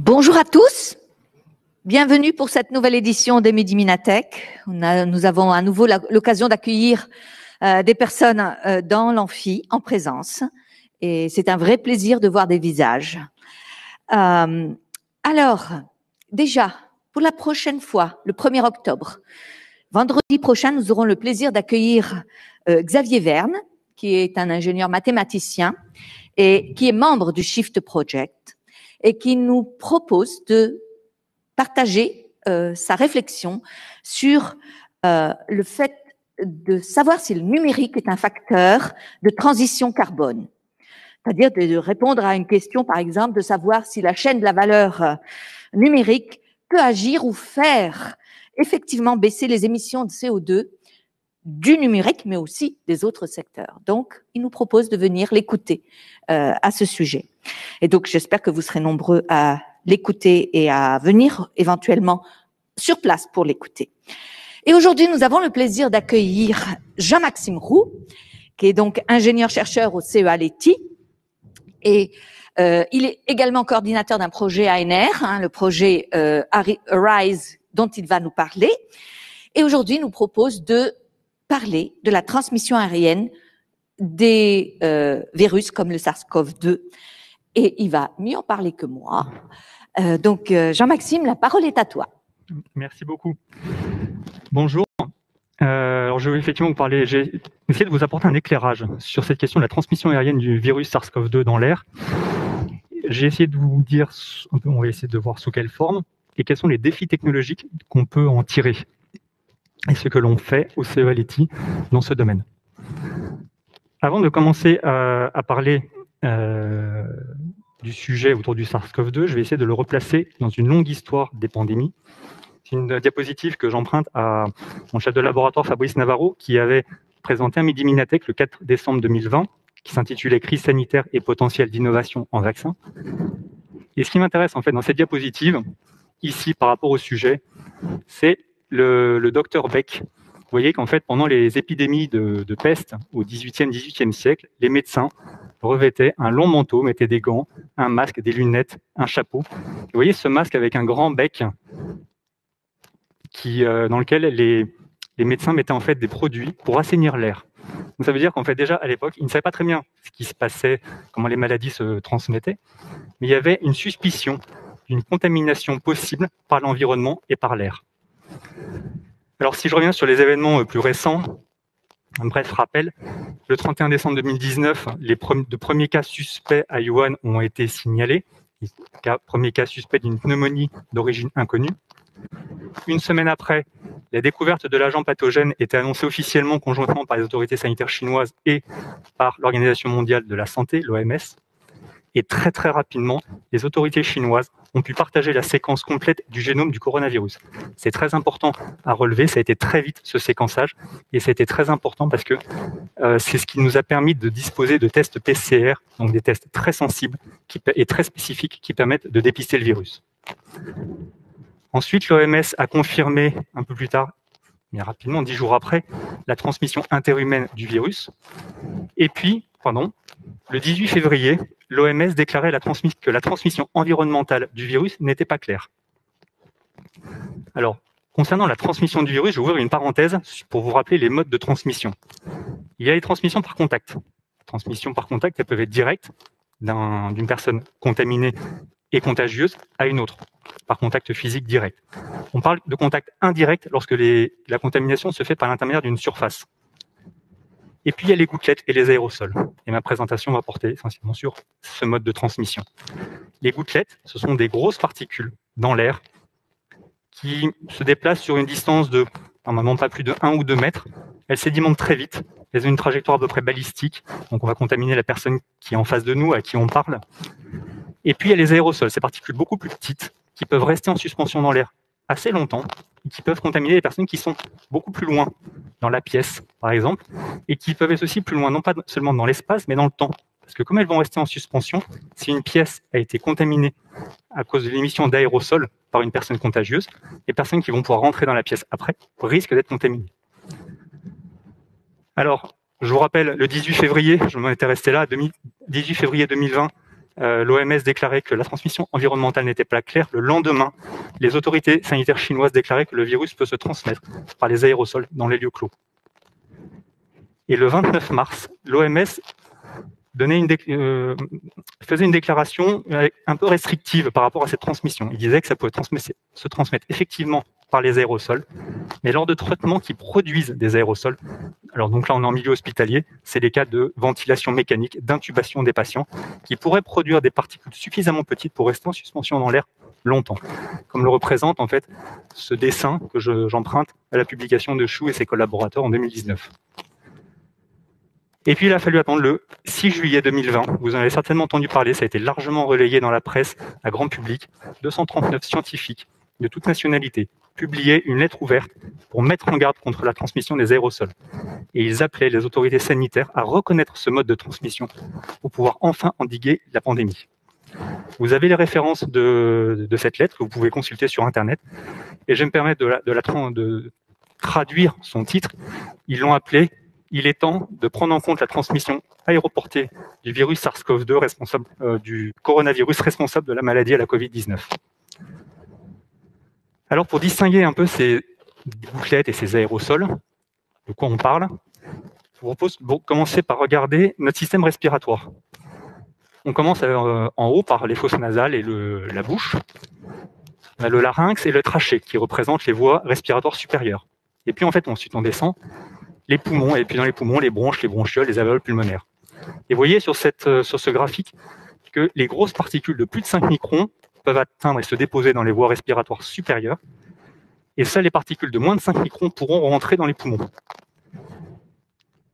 Bonjour à tous, bienvenue pour cette nouvelle édition des Midi Minatech. Nous avons à nouveau l'occasion d'accueillir des personnes dans l'amphi en présence et c'est un vrai plaisir de voir des visages. Alors, déjà, pour la prochaine fois, le 1er octobre, vendredi prochain, nous aurons le plaisir d'accueillir Xavier Verne, qui est un ingénieur mathématicien et qui est membre du Shift Project et qui nous propose de partager sa réflexion sur le fait de savoir si le numérique est un facteur de transition carbone. C'est-à-dire de répondre à une question, par exemple, de savoir si la chaîne de la valeur numérique peut agir ou faire effectivement baisser les émissions de CO2 du numérique, mais aussi des autres secteurs. Donc, il nous propose de venir l'écouter à ce sujet. Et donc, j'espère que vous serez nombreux à l'écouter et à venir éventuellement sur place pour l'écouter. Et aujourd'hui, nous avons le plaisir d'accueillir Jean-Maxime Roux, qui est donc ingénieur-chercheur au CEA Leti. Et il est également coordinateur d'un projet ANR, le projet Arise, dont il va nous parler. Et aujourd'hui, il nous propose de parler de la transmission aérienne des virus comme le SARS-CoV-2. Et il va mieux en parler que moi. Donc, Jean-Maxime, la parole est à toi. Merci beaucoup. Bonjour. Alors, je vais effectivement vous parler, j'ai essayé de vous apporter un éclairage sur cette question de la transmission aérienne du virus SARS-CoV-2 dans l'air. J'ai essayé de vous dire, on va essayer de voir sous quelle forme et quels sont les défis technologiques qu'on peut en tirer et ce que l'on fait au CEA Leti dans ce domaine. Avant de commencer à parler du sujet autour du SARS-CoV-2, je vais essayer de le replacer dans une longue histoire des pandémies. C'est une diapositive que j'emprunte à mon chef de laboratoire Fabrice Navarro, qui avait présenté un Midi Minatech le 4 décembre 2020, qui s'intitulait « Crise sanitaire et potentiel d'innovation en vaccins ». Et ce qui m'intéresse en fait dans cette diapositive, ici par rapport au sujet, c'est le docteur Beck. Vous voyez qu'en fait, pendant les épidémies de peste au XVIIIe siècle, les médecins revêtaient un long manteau, mettaient des gants, un masque, des lunettes, un chapeau. Vous voyez ce masque avec un grand bec dans lequel les médecins mettaient en fait des produits pour assainir l'air. Donc ça veut dire qu'en fait déjà à l'époque, ils ne savaient pas très bien ce qui se passait, comment les maladies se transmettaient, mais il y avait une suspicion d'une contamination possible par l'environnement et par l'air. Alors si je reviens sur les événements plus récents, un bref rappel, le 31 décembre 2019, les premiers cas suspects à Wuhan ont été signalés, premier cas suspect d'une pneumonie d'origine inconnue. Une semaine après, la découverte de l'agent pathogène était annoncée officiellement conjointement par les autorités sanitaires chinoises et par l'Organisation mondiale de la santé, l'OMS. Et très très rapidement, les autorités chinoises ont pu partager la séquence complète du génome du coronavirus. C'est très important à relever, ça a été très vite ce séquençage, et ça a été très important parce que c'est ce qui nous a permis de disposer de tests PCR, donc des tests très sensibles et très spécifiques qui permettent de dépister le virus. Ensuite, l'OMS a confirmé un peu plus tard, mais rapidement, 10 jours après, la transmission interhumaine du virus. Et puis, le 18 février, l'OMS déclarait que la transmission environnementale du virus n'était pas claire. Alors, concernant la transmission du virus, je vais ouvrir une parenthèse pour vous rappeler les modes de transmission. Il y a les transmissions par contact. Les transmissions par contact, elles peuvent être directes d'une personne contaminée et contagieuse à une autre, par contact physique direct. On parle de contact indirect lorsque la contamination se fait par l'intermédiaire d'une surface. Et puis il y a les gouttelettes et les aérosols. Et ma présentation va porter essentiellement sur ce mode de transmission. Les gouttelettes, ce sont des grosses particules dans l'air qui se déplacent sur une distance de, normalement pas plus de 1 ou 2 mètres. Elles sédimentent très vite. Elles ont une trajectoire à peu près balistique. Donc on va contaminer la personne qui est en face de nous, à qui on parle. Et puis il y a les aérosols, ces particules beaucoup plus petites qui peuvent rester en suspension dans l'air assez longtemps et qui peuvent contaminer les personnes qui sont beaucoup plus loin dans la pièce, par exemple, et qui peuvent être aussi plus loin, non pas seulement dans l'espace, mais dans le temps. Parce que comme elles vont rester en suspension, si une pièce a été contaminée à cause de l'émission d'aérosols par une personne contagieuse, les personnes qui vont pouvoir rentrer dans la pièce après risquent d'être contaminées. Alors, je vous rappelle, le 18 février, je m'en étais resté là, 18 février 2020, l'OMS déclarait que la transmission environnementale n'était pas claire. Le lendemain, les autorités sanitaires chinoises déclaraient que le virus peut se transmettre par les aérosols dans les lieux clos. Et le 29 mars, l'OMS faisait une déclaration un peu restrictive par rapport à cette transmission. Il disait que ça pouvait se transmettre effectivement par les aérosols, mais lors de traitements qui produisent des aérosols, alors donc là on est en milieu hospitalier, c'est les cas de ventilation mécanique, d'intubation des patients, qui pourraient produire des particules suffisamment petites pour rester en suspension dans l'air longtemps, comme le représente en fait ce dessin que j'emprunte à la publication de Chou et ses collaborateurs en 2019. Et puis il a fallu attendre le 6 juillet 2020, vous en avez certainement entendu parler, ça a été largement relayé dans la presse à grand public, 239 scientifiques de toute nationalité publiaient une lettre ouverte pour mettre en garde contre la transmission des aérosols. Et ils appelaient les autorités sanitaires à reconnaître ce mode de transmission pour pouvoir enfin endiguer la pandémie. Vous avez les références de cette lettre que vous pouvez consulter sur Internet. Et je vais me permettre de traduire son titre. Ils l'ont appelé « Il est temps de prendre en compte la transmission aéroportée du virus SARS-CoV-2 responsable du coronavirus responsable de la maladie à la Covid-19 ». Alors, pour distinguer un peu ces gouttelettes et ces aérosols, de quoi on parle, je vous propose de commencer par regarder notre système respiratoire. On commence en haut par les fosses nasales et la bouche. On a le larynx et le trachée qui représentent les voies respiratoires supérieures. Et puis, en fait, ensuite, on descend les poumons, et puis dans les poumons, les bronches, les bronchioles, les alvéoles pulmonaires. Et vous voyez sur ce graphique que les grosses particules de plus de 5 microns peuvent atteindre et se déposer dans les voies respiratoires supérieures, et seules les particules de moins de 5 microns pourront rentrer dans les poumons.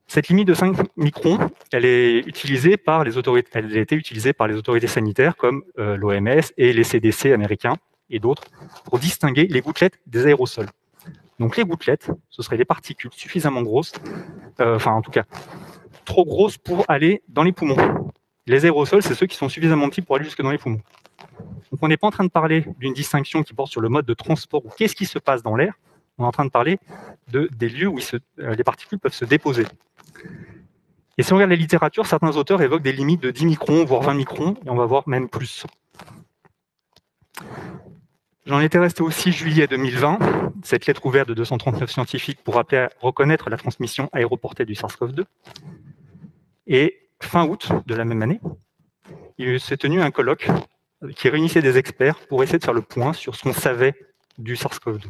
Cette limite de 5 microns, elle est utilisée par les autorités, elle a été utilisée par les autorités sanitaires comme l'OMS et les CDC américains et d'autres pour distinguer les gouttelettes des aérosols. Donc les gouttelettes, ce seraient des particules suffisamment grosses, en tout cas trop grosses pour aller dans les poumons. Les aérosols, c'est ceux qui sont suffisamment petits pour aller jusque dans les poumons. Donc on n'est pas en train de parler d'une distinction qui porte sur le mode de transport ou qu'est-ce qui se passe dans l'air. On est en train de parler des lieux où les particules peuvent se déposer. Et si on regarde la littérature, certains auteurs évoquent des limites de 10 microns, voire 20 microns, et on va voir même plus. J'en étais resté au 6 juillet 2020, cette lettre ouverte de 239 scientifiques pour appeler à reconnaître la transmission aéroportée du SARS-CoV-2. Et fin août de la même année, il s'est tenu un colloque qui réunissait des experts pour essayer de faire le point sur ce qu'on savait du SARS-CoV-2.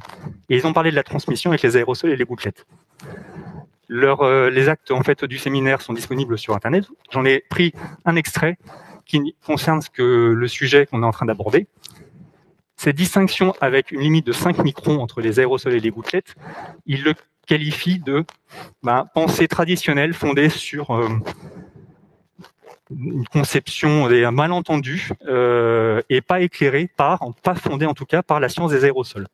Et ils ont parlé de la transmission avec les aérosols et les gouttelettes. Les actes en fait du séminaire sont disponibles sur Internet. J'en ai pris un extrait qui concerne le sujet qu'on est en train d'aborder. Cette distinction avec une limite de 5 microns entre les aérosols et les gouttelettes, il le qualifie de pensée traditionnelle fondée sur une conception des malentendus et pas éclairée pas fondée en tout cas par la science des aérosols.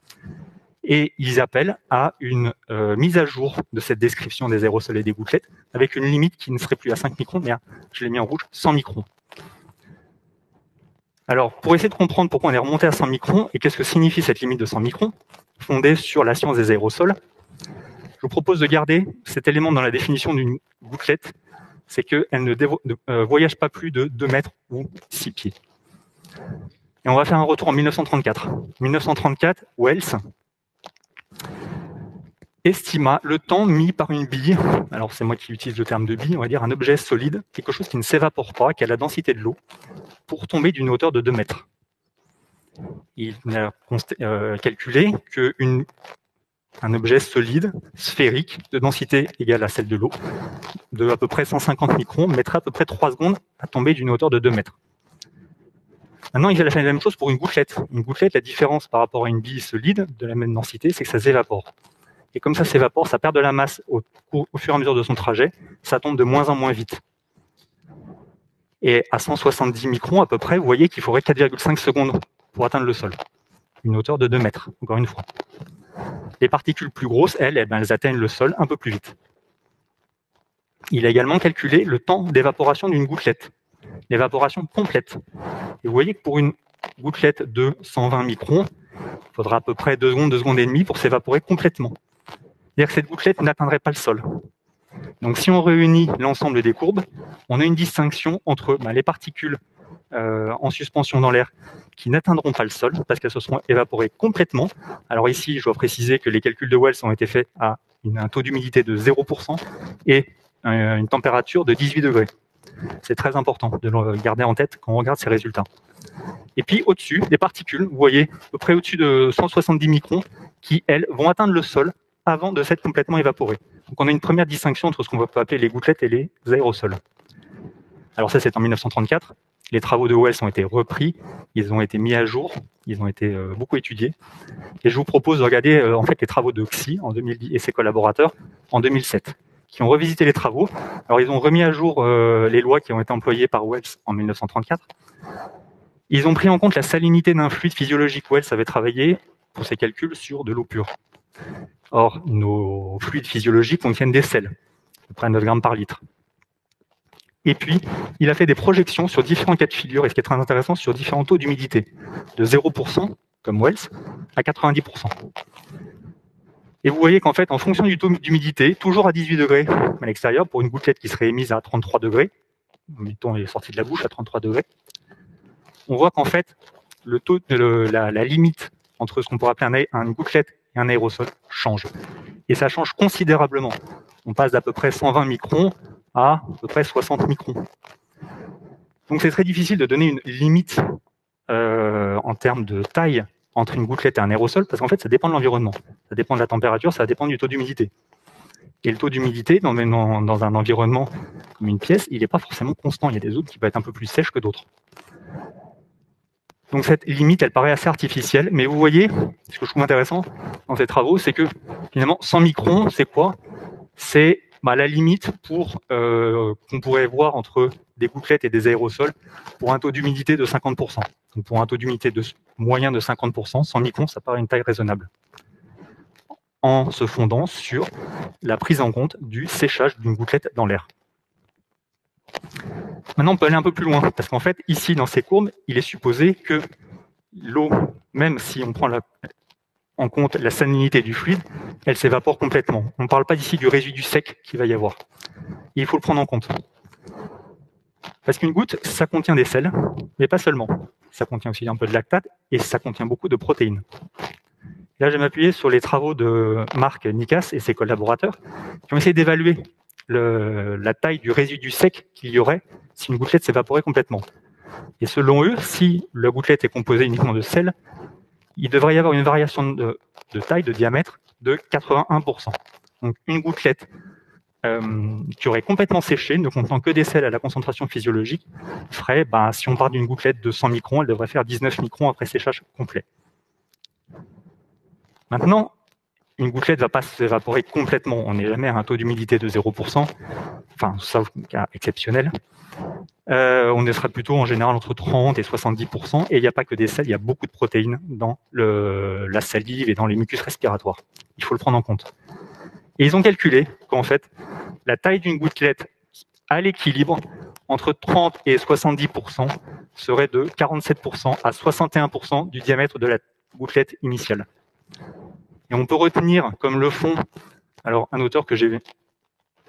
Et ils appellent à une mise à jour de cette description des aérosols et des gouttelettes avec une limite qui ne serait plus à 5 microns, mais je l'ai mis en rouge, 100 microns. Alors, pour essayer de comprendre pourquoi on est remonté à 100 microns et qu'est-ce que signifie cette limite de 100 microns, fondée sur la science des aérosols, je vous propose de garder cet élément dans la définition d'une gouttelette, c'est qu'elle ne voyage pas plus de 2 mètres ou 6 pieds. Et on va faire un retour en 1934. 1934, Wells estima le temps mis par une bille, alors c'est moi qui utilise le terme de bille, on va dire un objet solide, quelque chose qui ne s'évapore pas, qui a la densité de l'eau, pour tomber d'une hauteur de 2 mètres. Il a calculé qu'un objet solide, sphérique, de densité égale à celle de l'eau, de à peu près 150 microns, mettrait à peu près 3 secondes à tomber d'une hauteur de 2 mètres. Maintenant, il a fait la même chose pour une gouttelette. Une gouttelette, la différence par rapport à une bille solide de la même densité, c'est que ça s'évapore. Et comme ça s'évapore, ça perd de la masse au fur et à mesure de son trajet, ça tombe de moins en moins vite. Et à 170 microns à peu près, vous voyez qu'il faudrait 4,5 secondes pour atteindre le sol. Une hauteur de 2 mètres, encore une fois. Les particules plus grosses, elles atteignent le sol un peu plus vite. Il a également calculé le temps d'évaporation d'une gouttelette, l'évaporation complète. Et vous voyez que pour une gouttelette de 120 microns, il faudra à peu près 2 secondes et demie pour s'évaporer complètement. C'est-à-dire que cette gouttelette n'atteindrait pas le sol. Donc si on réunit l'ensemble des courbes, on a une distinction entre les particules en suspension dans l'air qui n'atteindront pas le sol parce qu'elles se seront évaporées complètement. Alors ici, je dois préciser que les calculs de Wells ont été faits à un taux d'humidité de 0% et une température de 18 degrés. C'est très important de le garder en tête quand on regarde ces résultats. Et puis au-dessus, des particules, vous voyez, à peu près au-dessus de 170 microns, qui, elles, vont atteindre le sol avant de s'être complètement évaporées. Donc on a une première distinction entre ce qu'on peut appeler les gouttelettes et les aérosols. Alors ça, c'est en 1934. Les travaux de Wells ont été repris, ils ont été mis à jour, ils ont été beaucoup étudiés. Et je vous propose de regarder en fait les travaux de Xi en 2010 et ses collaborateurs en 2007, qui ont revisité les travaux. Alors ils ont remis à jour les lois qui ont été employées par Wells en 1934. Ils ont pris en compte la salinité d'un fluide physiologique. Wells avait travaillé pour ses calculs sur de l'eau pure. Or, nos fluides physiologiques contiennent des sels, à peu près 9 grammes par litre. Et puis, il a fait des projections sur différents cas de figure, et ce qui est très intéressant, sur différents taux d'humidité, de 0%, comme Wells, à 90%. Et vous voyez qu'en fait, en fonction du taux d'humidité, toujours à 18 degrés à l'extérieur, pour une gouttelette qui serait émise à 33 degrés, mettons elle est sortie de la bouche à 33 degrés, on voit qu'en fait, le taux la limite entre ce qu'on pourrait appeler une gouttelette et un aérosol change. Et ça change considérablement. On passe d'à peu près 120 microns à peu près 60 microns. Donc c'est très difficile de donner une limite en termes de taille entre une gouttelette et un aérosol, parce qu'en fait, ça dépend de l'environnement. Ça dépend de la température, ça dépend du taux d'humidité. Et le taux d'humidité, dans un environnement comme une pièce, il n'est pas forcément constant. Il y a des zones qui peuvent être un peu plus sèches que d'autres. Donc cette limite, elle paraît assez artificielle, mais vous voyez, ce que je trouve intéressant dans ces travaux, c'est que finalement, 100 microns, c'est quoi? C'est la limite pour qu'on pourrait voir entre des gouttelettes et des aérosols pour un taux d'humidité de 50%. Donc pour un taux d'humidité moyen de 50%, 100 microns, ça paraît une taille raisonnable. En se fondant sur la prise en compte du séchage d'une gouttelette dans l'air. Maintenant, on peut aller un peu plus loin, parce qu'en fait, ici, dans ces courbes, il est supposé que l'eau, même si on prend en compte la salinité du fluide, elle s'évapore complètement. On ne parle pas d'ici du résidu sec qu'il va y avoir. Il faut le prendre en compte. Parce qu'une goutte, ça contient des sels, mais pas seulement. Ça contient aussi un peu de lactate et ça contient beaucoup de protéines. Là, je vais m'appuyer sur les travaux de Marc Nikas et ses collaborateurs qui ont essayé d'évaluer la taille du résidu sec qu'il y aurait si une gouttelette s'évaporait complètement. Et selon eux, si la gouttelette est composée uniquement de sel, il devrait y avoir une variation de taille, de diamètre, de 81%. Donc une gouttelette qui aurait complètement séché, ne contenant que des sels à la concentration physiologique, ferait, si on part d'une gouttelette de 100 microns, elle devrait faire 19 microns après séchage complet. Maintenant, une gouttelette ne va pas s'évaporer complètement. On n'est jamais à un taux d'humidité de 0%, enfin, sauf cas exceptionnel. On sera plutôt en général entre 30 et 70%, et il n'y a pas que des sels, il y a beaucoup de protéines dans la salive et dans les mucus respiratoires. Il faut le prendre en compte. Et ils ont calculé qu'en fait, la taille d'une gouttelette à l'équilibre, entre 30 et 70%, serait de 47% à 61% du diamètre de la gouttelette initiale. Et on peut retenir comme le fond, alors un auteur que j'ai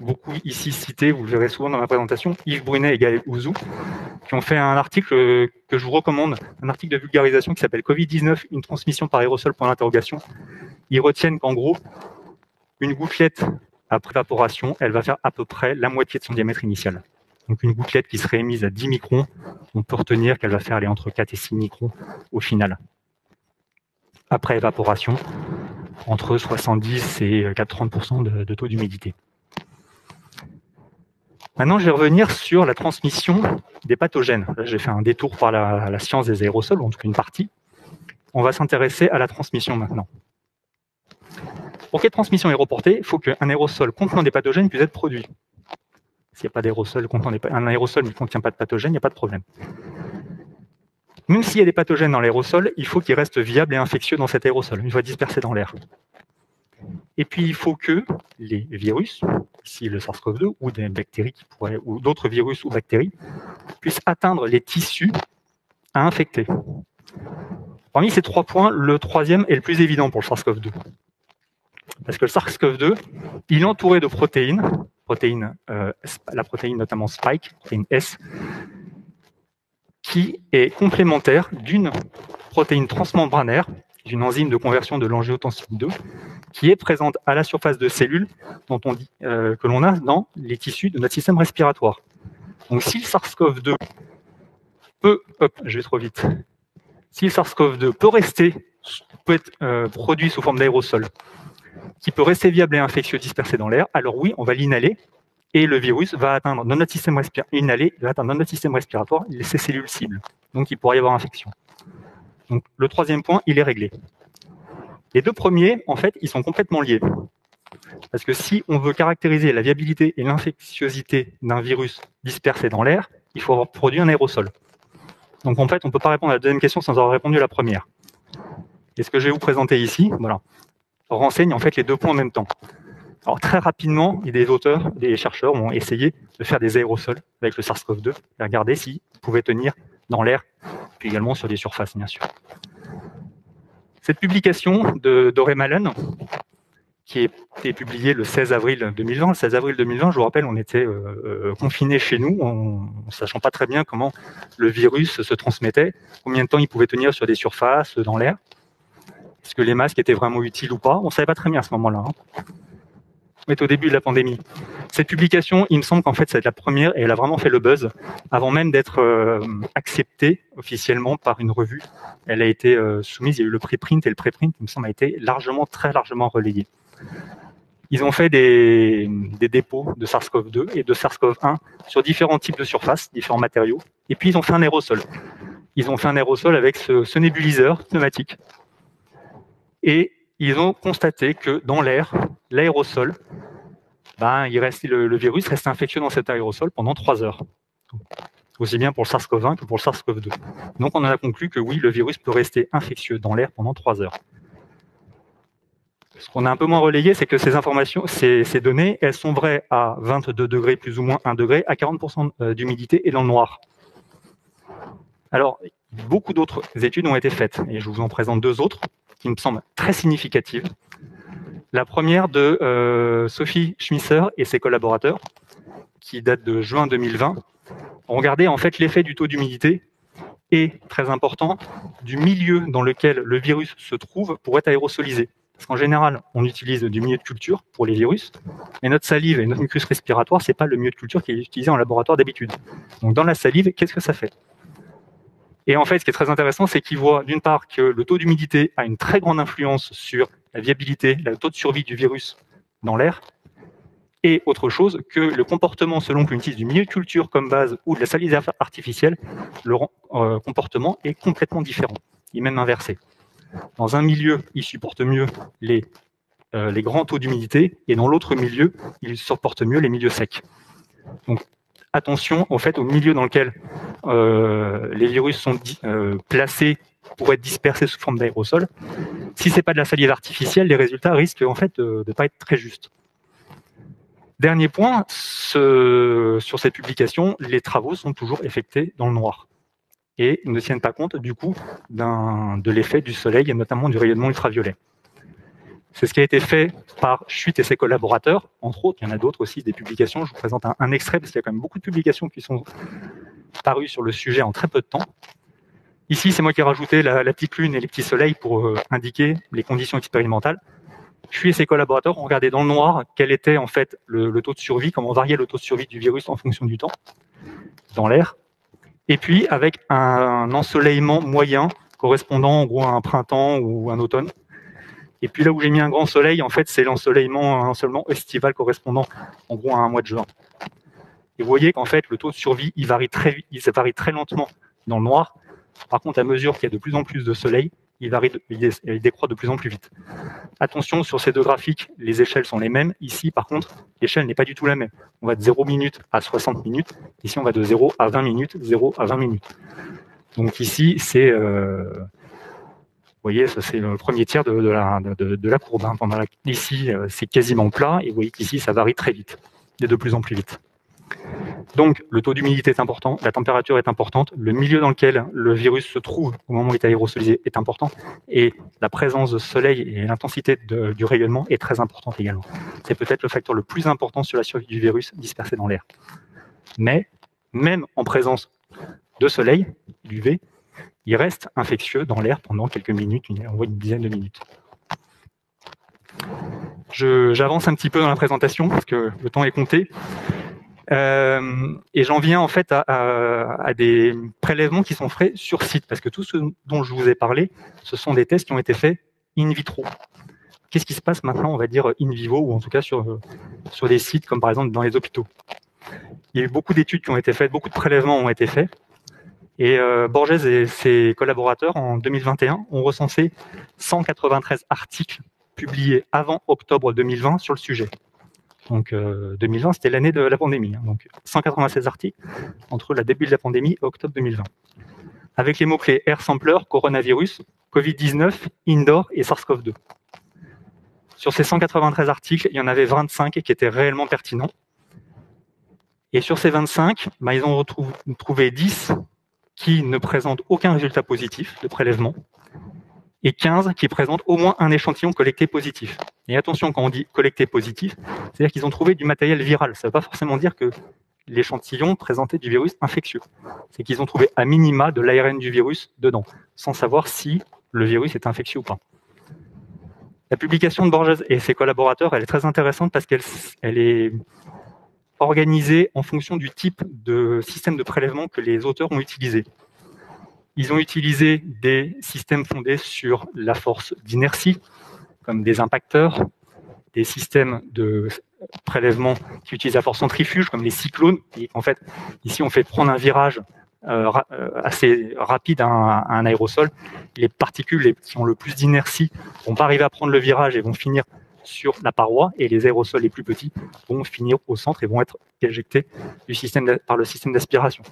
beaucoup ici cité, vous le verrez souvent dans ma présentation, Yves Brunet et Gaël Ouzou, qui ont fait un article que je vous recommande, un article de vulgarisation qui s'appelle Covid-19, une transmission par aérosol pour l'interrogation. Ils retiennent qu'en gros, une gouttelette après évaporation, elle va faire à peu près la moitié de son diamètre initial. Donc une gouttelette qui serait émise à 10 microns, on peut retenir qu'elle va faire aller entre 4 et 6 microns au final. Après évaporation, entre 70 et 30% de taux d'humidité. Maintenant, je vais revenir sur la transmission des pathogènes. Là, j'ai fait un détour par la science des aérosols, ou en tout cas une partie. On va s'intéresser à la transmission maintenant. Pour que la transmission est reportée, il faut qu'un aérosol contenant des pathogènes puisse être produit. S'il n'y a pas d'aérosol contenant un aérosol mais qui ne contient pas de pathogènes, il n'y a pas de problème. Même s'il y a des pathogènes dans l'aérosol, il faut qu'il reste viable et infectieux dans cet aérosol, une fois dispersé dans l'air. Et puis, il faut que les virus, ici le SARS-CoV-2, ou des bactéries ou d'autres virus ou bactéries, puissent atteindre les tissus à infecter. Parmi ces 3 points, le troisième est le plus évident pour le SARS-CoV-2. Parce que le SARS-CoV-2, il est entouré de protéines, la protéine notamment Spike, protéine S, qui est complémentaire d'une protéine transmembranaire, d'une enzyme de conversion de l'angiotensine 2, qui est présente à la surface de cellules dont on dit, que l'on a dans les tissus de notre système respiratoire. Donc si le SARS-CoV-2 peut, je vais trop vite, si le SARS-CoV-2 peut être produit sous forme d'aérosol, qui peut rester viable et infectieux dispersé dans l'air, alors oui, on va l'inhaler et le virus va atteindre dans notre système respiratoire ces cellules cibles. Donc il pourrait y avoir infection. Donc le troisième point, il est réglé. Les deux premiers, en fait, ils sont complètement liés. Parce que si on veut caractériser la viabilité et l'infectiosité d'un virus dispersé dans l'air, il faut avoir produit un aérosol. Donc en fait, on ne peut pas répondre à la deuxième question sans avoir répondu à la première. Et ce que je vais vous présenter ici, voilà, renseigne en fait les deux points en même temps. Alors très rapidement, des chercheurs ont essayé de faire des aérosols avec le SARS-CoV-2 et regarder s'ils pouvaient tenir dans l'air, puis également sur des surfaces, bien sûr. Cette publication de Doré Malen, qui a été publiée le 16 avril 2020. Le 16 avril 2020, je vous rappelle, on était confinés chez nous, en ne sachant pas très bien comment le virus se transmettait, combien de temps il pouvait tenir sur des surfaces, dans l'air. Est-ce que les masques étaient vraiment utiles ou pas? On ne savait pas très bien à ce moment-là. On est au début de la pandémie. Cette publication, il me semble qu'en fait, c'est la première et elle a vraiment fait le buzz avant même d'être acceptée officiellement par une revue. Elle a été soumise, il y a eu le préprint et le préprint, il me semble, a été très largement relayé. Ils ont fait des dépôts de SARS-CoV-2 et de SARS-CoV-1 sur différents types de surfaces, différents matériaux, et puis ils ont fait un aérosol. Ils ont fait un aérosol avec ce nébuliseur pneumatique. Et ils ont constaté que dans l'air, l'aérosol, le virus reste infectieux dans cet aérosol pendant 3 heures. Aussi bien pour le SARS-CoV-1 que pour le SARS-CoV-2. Donc on en a conclu que oui, le virus peut rester infectieux dans l'air pendant 3 heures. Ce qu'on a un peu moins relayé, c'est que ces informations, ces données, elles sont vraies à 22 degrés plus ou moins 1 degré, à 40% d'humidité et dans le noir. Alors, beaucoup d'autres études ont été faites, et je vous en présente 2 autres, qui me semblent très significatives. La première de Sophie Schmisser et ses collaborateurs, qui date de juin 2020, ont regardé en fait l'effet du taux d'humidité et, très important, du milieu dans lequel le virus se trouve pour être aérosolisé. Parce qu'en général, on utilise du milieu de culture pour les virus, mais notre salive et notre mucus respiratoire, c'est pas le milieu de culture qui est utilisé en laboratoire d'habitude. Donc dans la salive, qu'est-ce que ça fait? Et en fait, ce qui est très intéressant, c'est qu'ils voient d'une part que le taux d'humidité a une très grande influence sur la viabilité, le taux de survie du virus dans l'air, et autre chose, que le comportement selon qu'on utilise du milieu de culture comme base ou de la salive artificielle, le comportement est complètement différent, il est même inversé. Dans un milieu, il supporte mieux les grands taux d'humidité, et dans l'autre milieu, il supporte mieux les milieux secs. Donc, attention au milieu dans lequel les virus sont placés pour être dispersés sous forme d'aérosol. Si ce n'est pas de la salive artificielle, les résultats risquent en fait de ne pas être très justes. Dernier point, sur cette publication, les travaux sont toujours effectués dans le noir et ne tiennent pas compte du coup de l'effet du soleil et notamment du rayonnement ultraviolet. C'est ce qui a été fait par Schuit et ses collaborateurs, entre autres. Il y en a d'autres aussi, des publications. Je vous présente un extrait parce qu'il y a quand même beaucoup de publications qui sont parues sur le sujet en très peu de temps. Ici, c'est moi qui ai rajouté la petite lune et les petits soleils pour indiquer les conditions expérimentales. Schuit et ses collaborateurs ont regardé dans le noir quel était en fait le taux de survie, comment variait le taux de survie du virus en fonction du temps dans l'air. Et puis avec un ensoleillement moyen correspondant en gros à un printemps ou un automne. Et puis là où j'ai mis un grand soleil, en fait, c'est l'ensoleillement estival correspondant en gros à un mois de juin. Et vous voyez qu'en fait, le taux de survie, il varie très lentement dans le noir. Par contre, à mesure qu'il y a de plus en plus de soleil, il décroît de plus en plus vite. Attention, sur ces deux graphiques, les échelles sont les mêmes. Ici, par contre, l'échelle n'est pas du tout la même. On va de 0 minutes à 60 minutes. Ici, on va de 0 à 20 minutes, 0 à 20 minutes. Donc ici, c'est... vous voyez, ça c'est le premier tiers de la courbe. Ici, c'est quasiment plat, et vous voyez qu'ici, ça varie très vite, et de plus en plus vite. Donc, le taux d'humidité est important, la température est importante, le milieu dans lequel le virus se trouve au moment où il est aérosolisé est important, et la présence de soleil et l'intensité du rayonnement est très importante également. C'est peut-être le facteur le plus important sur la survie du virus dispersé dans l'air. Mais, même en présence de soleil, l'UV, il reste infectieux dans l'air pendant quelques minutes, une dizaine de minutes. J'avance un petit peu dans la présentation parce que le temps est compté. Et j'en viens en fait à des prélèvements qui sont faits sur site, parce que tout ce dont je vous ai parlé, ce sont des tests qui ont été faits in vitro. Qu'est-ce qui se passe maintenant, on va dire, in vivo, ou en tout cas sur des sites comme par exemple dans les hôpitaux? Il y a eu beaucoup d'études qui ont été faites, beaucoup de prélèvements ont été faits, et Borges et ses collaborateurs, en 2021, ont recensé 193 articles publiés avant octobre 2020 sur le sujet. Donc 2020, c'était l'année de la pandémie. Donc 196 articles entre le début de la pandémie et octobre 2020. Avec les mots-clés air sampler, coronavirus, Covid-19, indoor et SARS-CoV-2. Sur ces 193 articles, il y en avait 25 qui étaient réellement pertinents. Et sur ces 25, ils ont trouvé 10 qui ne présentent aucun résultat positif de prélèvement et 15 qui présentent au moins un échantillon collecté positif. Et attention, quand on dit collecté positif, c'est-à-dire qu'ils ont trouvé du matériel viral. Ça ne veut pas forcément dire que l'échantillon présentait du virus infectieux. C'est qu'ils ont trouvé à minima de l'ARN du virus dedans, sans savoir si le virus est infectieux ou pas. La publication de Borges et ses collaborateurs, elle est très intéressante parce qu'elle est organisée en fonction du type de système de prélèvement que les auteurs ont utilisé. Ils ont utilisé des systèmes fondés sur la force d'inertie, comme des impacteurs, des systèmes de prélèvement qui utilisent la force centrifuge, comme les cyclones. Et en fait, ici, on fait prendre un virage assez rapide à un aérosol. Les particules qui ont le plus d'inertie vont pas arriver à prendre le virage et vont finir sur la paroi, et les aérosols les plus petits vont finir au centre et vont être éjectés par le système d'aspiration.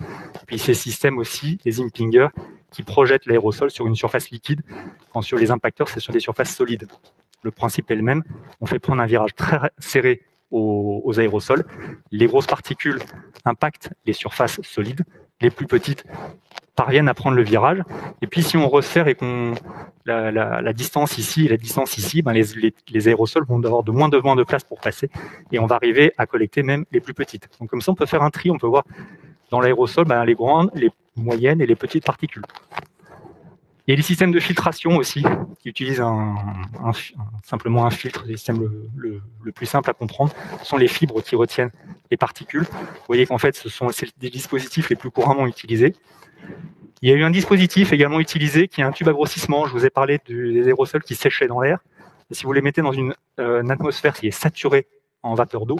Puis ces systèmes aussi, les impingers, qui projettent l'aérosol sur une surface liquide, quand sur les impacteurs, c'est sur des surfaces solides. Le principe est le même, on fait prendre un virage très serré aux aérosols, les grosses particules impactent les surfaces solides, les plus petites parviennent à prendre le virage, et puis si on resserre et qu'on la distance ici et la distance ici, les aérosols vont avoir de moins de place pour passer, et on va arriver à collecter même les plus petites. Donc comme ça, on peut faire un tri, on peut voir dans l'aérosol les grandes, les moyennes et les petites particules. Il y a des systèmes de filtration aussi, qui utilisent simplement un filtre, le système le plus simple à comprendre. Ce sont les fibres qui retiennent les particules. Vous voyez qu'en fait, c'est des dispositifs les plus couramment utilisés. Il y a eu un dispositif également utilisé qui est un tube à grossissement. Je vous ai parlé des aérosols qui séchaient dans l'air. Et si vous les mettez dans une atmosphère qui est saturée en vapeur d'eau,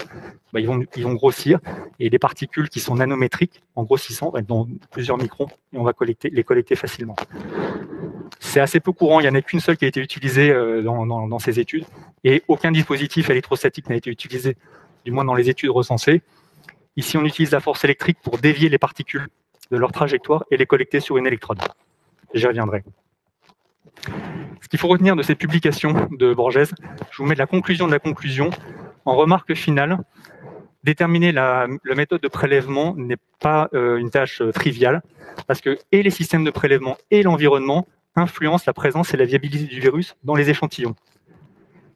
ils vont grossir, et des particules qui sont nanométriques, en grossissant, dans plusieurs microns, et on va les collecter facilement. C'est assez peu courant, il n'y en a qu'une seule qui a été utilisée dans ces études, et aucun dispositif électrostatique n'a été utilisé, du moins dans les études recensées. Ici, on utilise la force électrique pour dévier les particules de leur trajectoire et les collecter sur une électrode. J'y reviendrai. Ce qu'il faut retenir de ces publications de Borges, je vous mets la conclusion de la conclusion. En remarque finale, déterminer la méthode de prélèvement n'est pas une tâche triviale, parce que et les systèmes de prélèvement et l'environnement influencent la présence et la viabilité du virus dans les échantillons.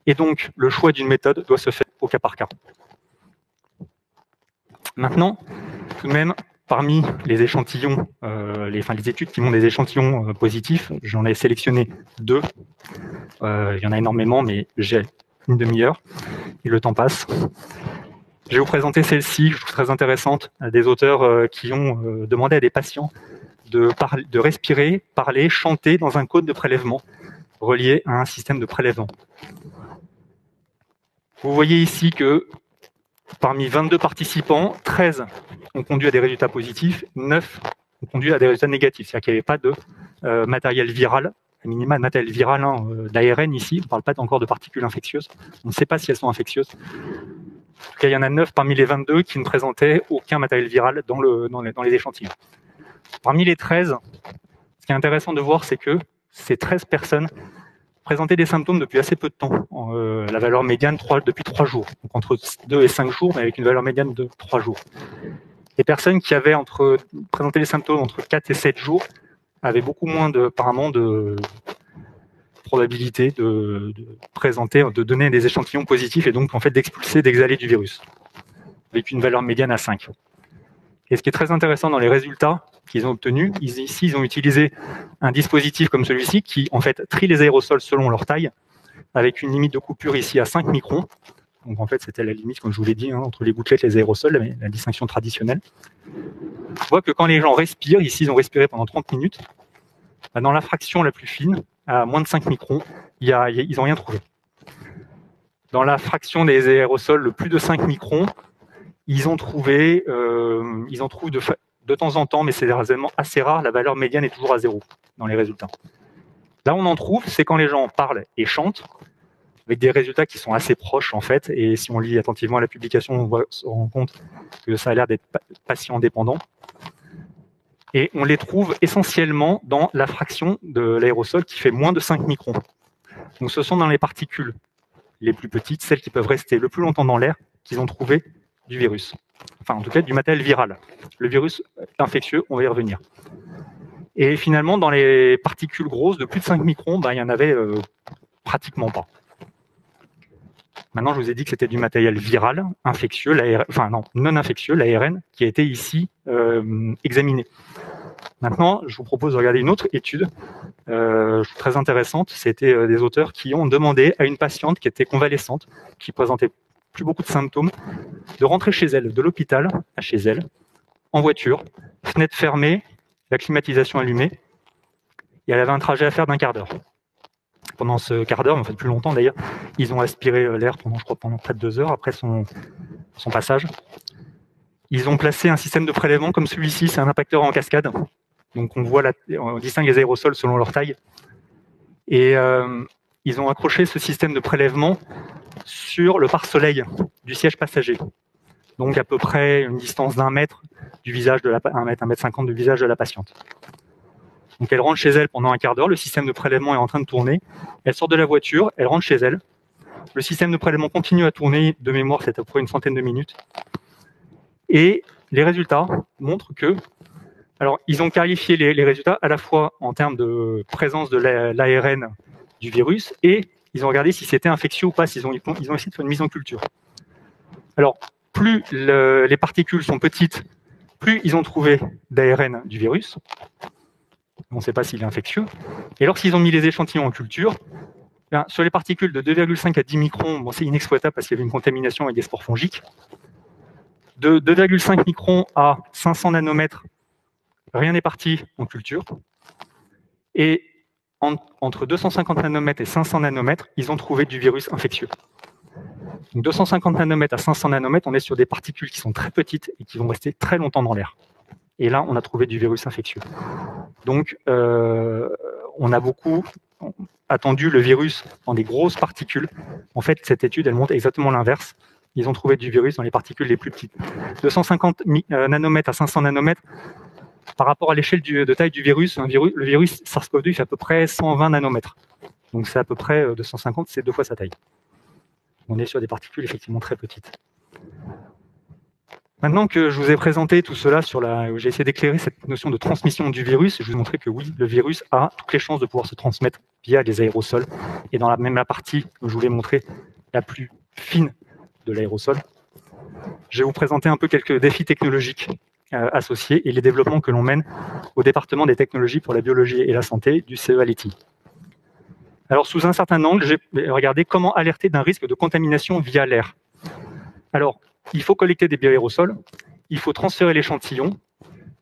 Et donc, le choix d'une méthode doit se faire au cas par cas. Maintenant, tout de même, parmi les échantillons, les études qui montrent des échantillons positifs, j'en ai sélectionné 2. Il y en a énormément, mais j'ai une demi-heure et le temps passe. Je vais vous présenter celle-ci, je trouve très intéressante, des auteurs qui ont demandé à des patients de respirer, parler, chanter dans un cône de prélèvement relié à un système de prélèvement. Vous voyez ici que parmi 22 participants, 13 ont conduit à des résultats positifs, 9 ont conduit à des résultats négatifs. C'est-à-dire qu'il n'y avait pas de matériel viral, à minima de matériel viral, d'ARN ici. On ne parle pas encore de particules infectieuses. On ne sait pas si elles sont infectieuses. En tout cas, il y en a 9 parmi les 22 qui ne présentaient aucun matériel viral dans les échantillons. Parmi les 13, ce qui est intéressant de voir, c'est que ces 13 personnes présentaient des symptômes depuis assez peu de temps. La valeur médiane depuis 3 jours. Donc entre 2 et 5 jours, mais avec une valeur médiane de 3 jours. Les personnes qui avaient présenté les symptômes entre 4 et 7 jours avaient beaucoup moins apparemment de probabilité de donner des échantillons positifs et donc en fait d'expulser, d'exhaler du virus, avec une valeur médiane à 5. Et ce qui est très intéressant dans les résultats qu'ils ont obtenus, ici, ils ont utilisé un dispositif comme celui-ci qui, en fait, trie les aérosols selon leur taille, avec une limite de coupure ici à 5 microns. Donc, en fait, c'était la limite, comme je vous l'ai dit, entre les gouttelettes et les aérosols, la distinction traditionnelle. On voit que quand les gens respirent, ici, ils ont respiré pendant 30 minutes, dans la fraction la plus fine, à moins de 5 microns, ils n'ont rien trouvé. Dans la fraction des aérosols, le plus de 5 microns, ils ont trouvé de temps en temps, mais c'est assez rare, la valeur médiane est toujours à 0 dans les résultats. Là, on en trouve, c'est quand les gens parlent et chantent, avec des résultats qui sont assez proches, en fait, et si on lit attentivement la publication, on se rend compte que ça a l'air d'être patient dépendant. Et on les trouve essentiellement dans la fraction de l'aérosol qui fait moins de 5 microns. Donc ce sont dans les particules les plus petites, celles qui peuvent rester le plus longtemps dans l'air, qu'ils ont trouvé du virus. Enfin, en tout cas, du matériel viral. Le virus infectieux, on va y revenir. Et finalement, dans les particules grosses de plus de 5 microns, il n'y en avait pratiquement pas. Maintenant, je vous ai dit que c'était du matériel viral, infectieux, non infectieux, l'ARN, qui a été ici examiné. Maintenant, je vous propose de regarder une autre étude très intéressante. C'était des auteurs qui ont demandé à une patiente qui était convalescente, qui présentait plus beaucoup de symptômes, de rentrer chez elle, de l'hôpital à chez elle, en voiture, fenêtre fermée, la climatisation allumée, et elle avait un trajet à faire d'1 quart d'heure. Pendant ce quart d'heure, en fait plus longtemps d'ailleurs, ils ont aspiré l'air pendant près de 2 heures après son passage. Ils ont placé un système de prélèvement comme celui-ci, c'est un impacteur en cascade. Donc on distingue les aérosols selon leur taille. Et ils ont accroché ce système de prélèvement sur le pare-soleil du siège passager. Donc à peu près une distance d'1 mètre du visage de 1 mètre 50 du visage de la patiente. Donc elle rentre chez elle pendant 1 quart d'heure, le système de prélèvement est en train de tourner, elle sort de la voiture, elle rentre chez elle, le système de prélèvement continue à tourner, de mémoire c'est à peu près une centaine de minutes, et les résultats montrent que, alors ils ont qualifié les résultats à la fois en termes de présence de l'ARN du virus, et ils ont regardé si c'était infectieux ou pas, ils ont essayé de faire une mise en culture. Alors, plus les particules sont petites, plus ils ont trouvé d'ARN du virus. On ne sait pas s'il est infectieux. Et lorsqu'ils ont mis les échantillons en culture, sur les particules de 2,5 à 10 microns, c'est inexploitable parce qu'il y avait une contamination avec des spores fongiques. De 2,5 microns à 500 nanomètres, rien n'est parti en culture. Et entre 250 nanomètres et 500 nanomètres, ils ont trouvé du virus infectieux. Donc 250 nanomètres à 500 nanomètres, on est sur des particules qui sont très petites et qui vont rester très longtemps dans l'air. Et là, on a trouvé du virus infectieux. Donc, on a beaucoup attendu le virus dans des grosses particules. En fait, cette étude, elle montre exactement l'inverse. Ils ont trouvé du virus dans les particules les plus petites. 250 nanomètres à 500 nanomètres, par rapport à l'échelle de taille du virus, le virus SARS-CoV-2 fait à peu près 120 nanomètres. Donc, c'est à peu près 250, c'est 2 fois sa taille. On est sur des particules effectivement très petites. Maintenant que je vous ai présenté tout cela, j'ai essayé d'éclairer cette notion de transmission du virus, je vous ai montré que oui, le virus a toutes les chances de pouvoir se transmettre via les aérosols. Et dans la partie que je vous l'ai montré, la plus fine de l'aérosol, je vais vous présenter un peu quelques défis technologiques associés et les développements que l'on mène au département des technologies pour la biologie et la santé du CEA-Leti. Alors, sous un certain angle, j'ai regardé comment alerter d'un risque de contamination via l'air. Alors, il faut collecter des bioaérosols, il faut transférer l'échantillon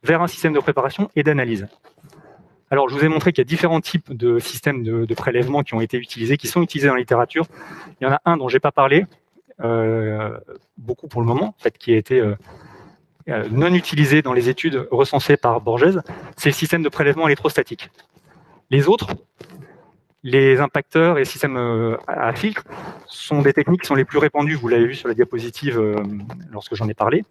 vers un système de préparation et d'analyse. Alors, je vous ai montré qu'il y a différents types de systèmes de prélèvement qui ont été utilisés, qui sont utilisés dans la littérature. Il y en a un dont je n'ai pas parlé, beaucoup pour le moment, en fait, qui a été non utilisé dans les études recensées par Borges, c'est le système de prélèvement électrostatique. Les autres, les impacteurs et systèmes à filtre sont des techniques qui sont les plus répandues. Vous l'avez vu sur la diapositive lorsque j'en ai parlé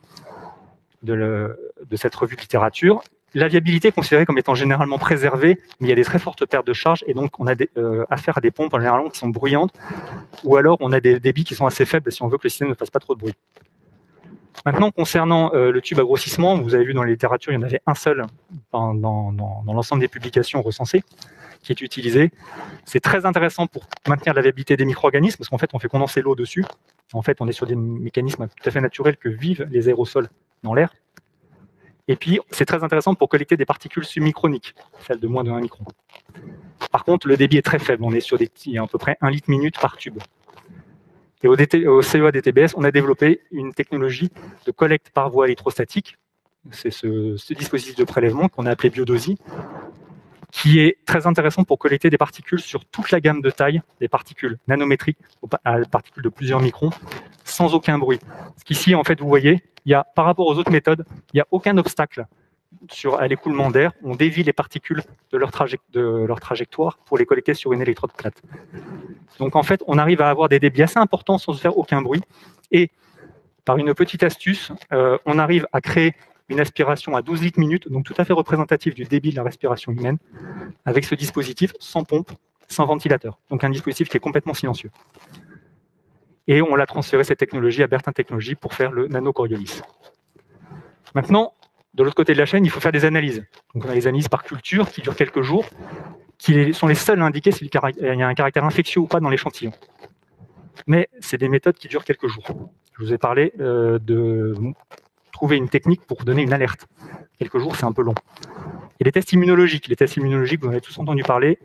de cette revue de littérature. La viabilité est considérée comme étant généralement préservée, mais il y a des très fortes pertes de charge et donc on a affaire à des pompes généralement qui sont bruyantes ou alors on a des débits qui sont assez faibles si on veut que le système ne fasse pas trop de bruit. Maintenant, concernant le tube à grossissement, vous avez vu dans la littérature, il y en avait un seul dans l'ensemble des publications recensées qui est utilisé. C'est très intéressant pour maintenir la viabilité des micro-organismes parce qu'en fait, on fait condenser l'eau dessus. En fait, on est sur des mécanismes tout à fait naturels que vivent les aérosols dans l'air. Et puis, c'est très intéressant pour collecter des particules submicroniques, celles de moins de 1 micron. Par contre, le débit est très faible. On est sur à peu près 1 litre minute par tube. Et au CEA DTBS, on a développé une technologie de collecte par voie électrostatique. C'est ce dispositif de prélèvement qu'on a appelé Biodosi, qui est très intéressant pour collecter des particules sur toute la gamme de taille, des particules nanométriques à particules de plusieurs microns, sans aucun bruit. Ce qu'ici, en fait, vous voyez, par rapport aux autres méthodes, il n'y a aucun obstacle à l'écoulement d'air. On dévie les particules de leur trajectoire pour les collecter sur une électrode plate. Donc, en fait, on arrive à avoir des débits assez importants sans se faire aucun bruit. Et par une petite astuce, on arrive à créer une aspiration à 12 litres minute, donc tout à fait représentative du débit de la respiration humaine, avec ce dispositif sans pompe, sans ventilateur. Donc un dispositif qui est complètement silencieux. Et on l'a transféré, cette technologie, à Bertin Technologies pour faire le nano-Coriolis. Maintenant, de l'autre côté de la chaîne, il faut faire des analyses. Donc on a les analyses par culture qui durent quelques jours, qui sont les seules à indiquer s'il y a un caractère infectieux ou pas dans l'échantillon. Mais c'est des méthodes qui durent quelques jours. Je vous ai parlé de trouver une technique pour donner une alerte. Quelques jours, c'est un peu long. Et les tests immunologiques. Les tests immunologiques, vous en avez tous entendu parler,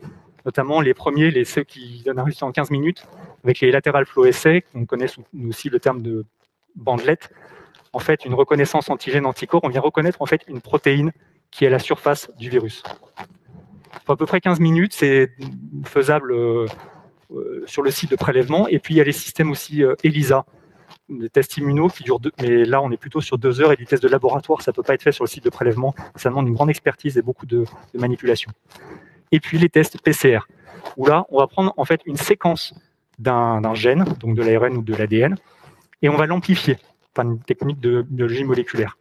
notamment les premiers, ceux qui donnent un résultat en 15 minutes, avec les lateral flow assays, on connaît aussi le terme de bandelette. En fait, une reconnaissance antigène-anticorps, on vient reconnaître en fait une protéine qui est à la surface du virus. Pour à peu près 15 minutes, c'est faisable sur le site de prélèvement. Et puis, il y a les systèmes aussi ELISA, des tests immuno qui durent mais là on est plutôt sur 2 heures, et du test de laboratoire ça peut pas être fait sur le site de prélèvement, ça demande une grande expertise et beaucoup de manipulation. Et puis les tests PCR, où là on va prendre en fait une séquence d'un gène, donc de l'ARN ou de l'ADN, et on va l'amplifier par une technique de biologie moléculaire.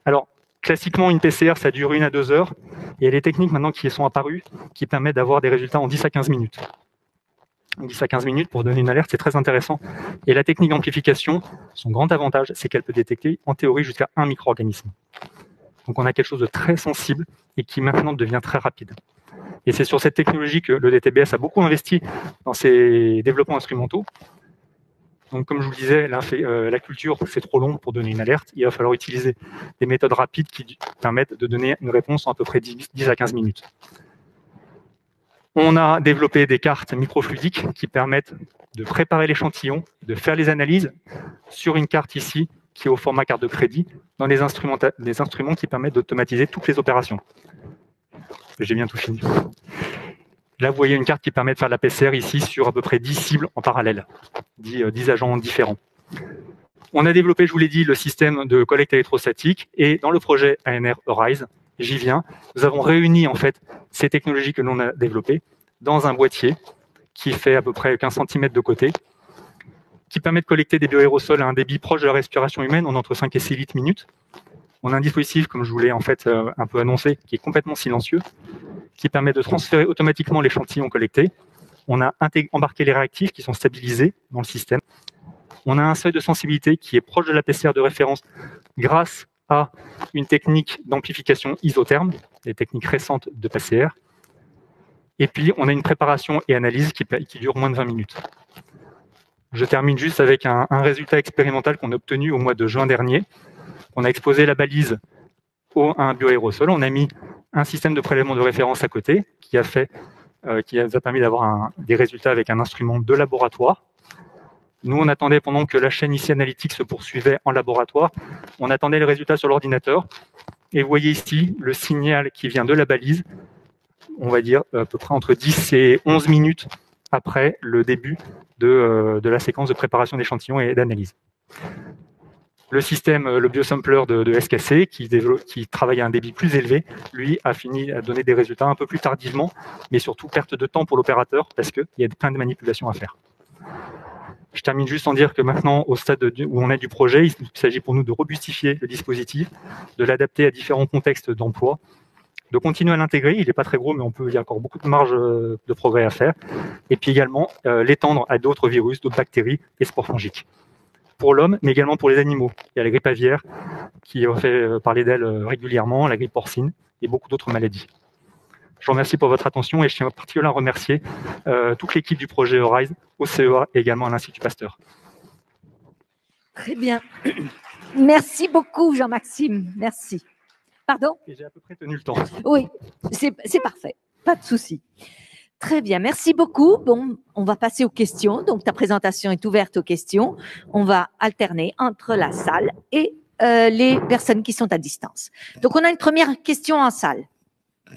Alors classiquement une PCR ça dure 1 à 2 heures, et il y a des techniques maintenant qui sont apparues qui permettent d'avoir des résultats en 10 à 15 minutes. 10 à 15 minutes pour donner une alerte, c'est très intéressant. Et la technique d'amplification, son grand avantage, c'est qu'elle peut détecter, en théorie, jusqu'à 1 micro-organisme. Donc on a quelque chose de très sensible et qui maintenant devient très rapide. Et c'est sur cette technologie que le DTBS a beaucoup investi dans ses développements instrumentaux. Donc comme je vous le disais, la culture, c'est trop long pour donner une alerte. Il va falloir utiliser des méthodes rapides qui permettent de donner une réponse en à peu près 10 à 15 minutes. On a développé des cartes microfluidiques qui permettent de préparer l'échantillon, de faire les analyses sur une carte ici, qui est au format carte de crédit, dans des instruments qui permettent d'automatiser toutes les opérations. J'ai bien tout fini. Là, vous voyez une carte qui permet de faire la PCR ici sur à peu près 10 cibles en parallèle, 10 agents différents. On a développé, je vous l'ai dit, le système de collecte électrostatique, et dans le projet ANR Horizon, j'y viens, nous avons réuni en fait ces technologies que l'on a développées dans un boîtier qui fait à peu près 15 cm de côté, qui permet de collecter des bioaérosols à un débit proche de la respiration humaine, en entre 5 et 6 litres minute. On a un dispositif, comme je vous l'ai en fait un peu annoncé, qui est complètement silencieux, qui permet de transférer automatiquement l'échantillon collecté. On a embarqué les réactifs qui sont stabilisés dans le système. On a un seuil de sensibilité qui est proche de la PCR de référence grâce à une technique d'amplification isotherme, des techniques récentes de PCR. Et puis, on a une préparation et analyse qui dure moins de 20 minutes. Je termine juste avec un résultat expérimental qu'on a obtenu au mois de juin dernier. On a exposé la balise à un bioaérosol. On a mis un système de prélèvement de référence à côté qui nous a permis d'avoir des résultats avec un instrument de laboratoire. Nous, on attendait pendant que la chaîne ici analytique se poursuivait en laboratoire. On attendait les résultats sur l'ordinateur. Et vous voyez ici le signal qui vient de la balise, on va dire à peu près entre 10 et 11 minutes après le début de la séquence de préparation d'échantillons et d'analyse. Le système, le biosampler de SKC, qui travaille à un débit plus élevé, lui a fini à donner des résultats un peu plus tardivement, mais surtout perte de temps pour l'opérateur parce qu'il y a plein de manipulations à faire. Je termine juste en dire que maintenant, au stade où on est du projet, il s'agit pour nous de robustifier le dispositif, de l'adapter à différents contextes d'emploi, de continuer à l'intégrer. Il n'est pas très gros, mais il y a encore beaucoup de marge de progrès à faire. Et puis également, l'étendre à d'autres virus, d'autres bactéries et spores fongiques. Pour l'homme, mais également pour les animaux. Il y a la grippe aviaire, qui fait parler d'elle régulièrement, la grippe porcine et beaucoup d'autres maladies. Je vous remercie pour votre attention et je tiens particulièrement à remercier toute l'équipe du projet Horizon, au CEA et également à l'Institut Pasteur. Très bien. Merci beaucoup, Jean-Maxime. Merci. Pardon? Et j'ai à peu près tenu le temps. Oui, c'est parfait. Pas de souci. Très bien, merci beaucoup. Bon, on va passer aux questions. Donc, ta présentation est ouverte aux questions. On va alterner entre la salle et les personnes qui sont à distance. Donc, on a une première question en salle.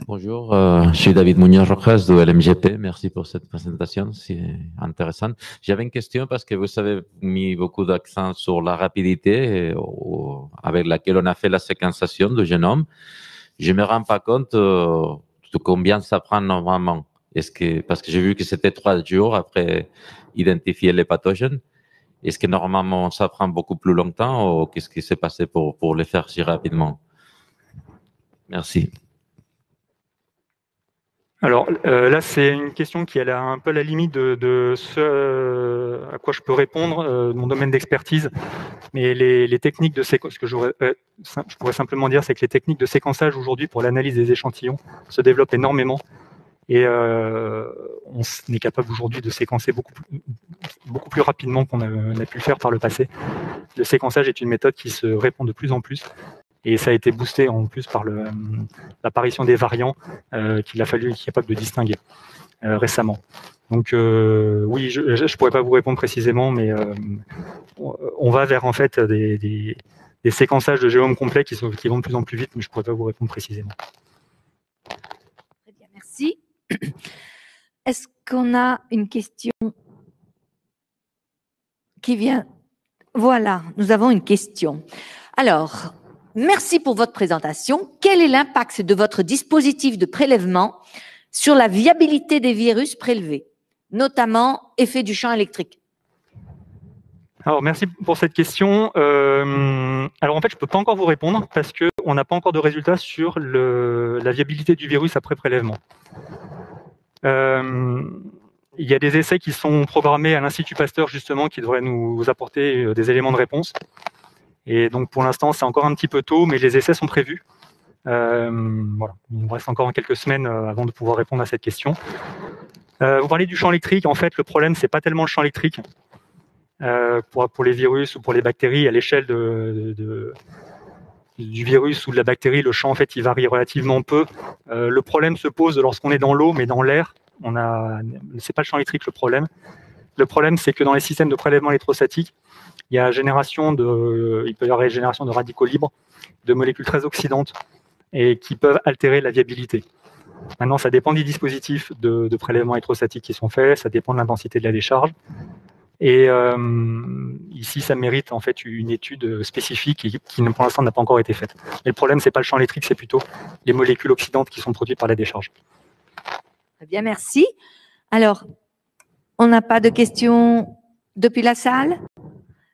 Bonjour, je suis David Muñoz Rojas de LMGP. Merci pour cette présentation, c'est intéressant. J'avais une question parce que vous avez mis beaucoup d'accent sur la rapidité avec laquelle on a fait la séquenciation du génome. Je me rends pas compte de combien ça prend normalement. Parce que j'ai vu que c'était 3 jours après identifier les pathogènes. Est-ce que normalement ça prend beaucoup plus longtemps ou qu'est-ce qui s'est passé pour les faire si rapidement? Merci. Alors là, c'est une question qui est un peu à la limite de ce à quoi je peux répondre, mon domaine d'expertise. Mais les techniques de séquençage, ce que je pourrais simplement dire, c'est que les techniques de séquençage aujourd'hui pour l'analyse des échantillons se développent énormément. Et on est capable aujourd'hui de séquencer beaucoup plus rapidement qu'on a pu le faire par le passé. Le séquençage est une méthode qui se répand de plus en plus. Et ça a été boosté en plus par l'apparition des variants qu'il a fallu être capable de distinguer récemment. Donc oui, je ne pourrais pas vous répondre précisément, mais on va vers en fait des séquençages de génomes complets qui vont de plus en plus vite, mais je ne pourrais pas vous répondre précisément. Très bien, merci. Est-ce qu'on a une question qui vient? Voilà, nous avons une question. Alors, merci pour votre présentation. Quel est l'impact de votre dispositif de prélèvement sur la viabilité des virus prélevés, notamment effet du champ électrique? Alors, merci pour cette question. Alors, en fait, je ne peux pas encore vous répondre parce qu'on n'a pas encore de résultats sur la viabilité du virus après prélèvement. Il y a des essais qui sont programmés à l'Institut Pasteur, justement, qui devraient nous apporter des éléments de réponse. Et donc, pour l'instant, c'est encore un petit peu tôt, mais les essais sont prévus. Voilà. Il nous reste encore quelques semaines avant de pouvoir répondre à cette question. Vous parlez du champ électrique. En fait, le problème, c'est pas tellement le champ électrique. Pour les virus ou pour les bactéries, à l'échelle du virus ou de la bactérie, le champ, en fait, il varie relativement peu. Le problème se pose lorsqu'on est dans l'eau, mais dans l'air, c'est pas le champ électrique le problème. Le problème, c'est que dans les systèmes de prélèvement électrostatique, il y a il peut y avoir génération de radicaux libres, de molécules très oxydantes et qui peuvent altérer la viabilité. Maintenant, ça dépend des dispositifs de prélèvement électrostatique qui sont faits, ça dépend de l'intensité de la décharge. Et ici, ça mérite en fait une étude spécifique qui pour l'instant n'a pas encore été faite. Mais le problème, c'est pas le champ électrique, c'est plutôt les molécules oxydantes qui sont produites par la décharge. Très bien, merci. Alors, on n'a pas de questions depuis la salle?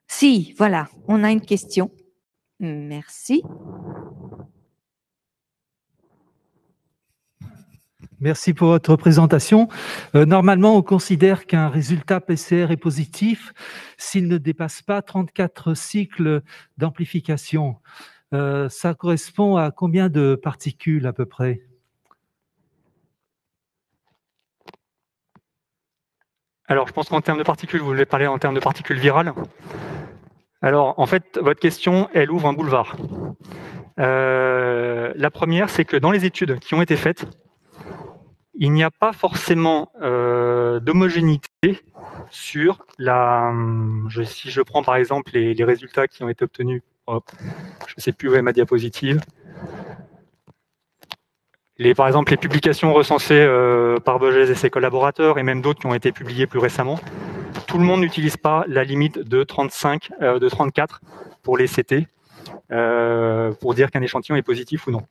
Si, voilà, on a une question. Merci. Merci pour votre présentation. Normalement, on considère qu'un résultat PCR est positif s'il ne dépasse pas 34 cycles d'amplification. Ça correspond à combien de particules à peu près? Alors, je pense qu'en termes de particules, vous voulez parler en termes de particules virales. Alors, en fait, votre question, elle ouvre un boulevard. La première, c'est que dans les études qui ont été faites, il n'y a pas forcément d'homogénéité sur si je prends par exemple les résultats qui ont été obtenus, je ne sais plus où est ma diapositive, par exemple les publications recensées par Bogès et ses collaborateurs et même d'autres qui ont été publiées plus récemment, tout le monde n'utilise pas la limite de 34 pour les CT pour dire qu'un échantillon est positif ou non.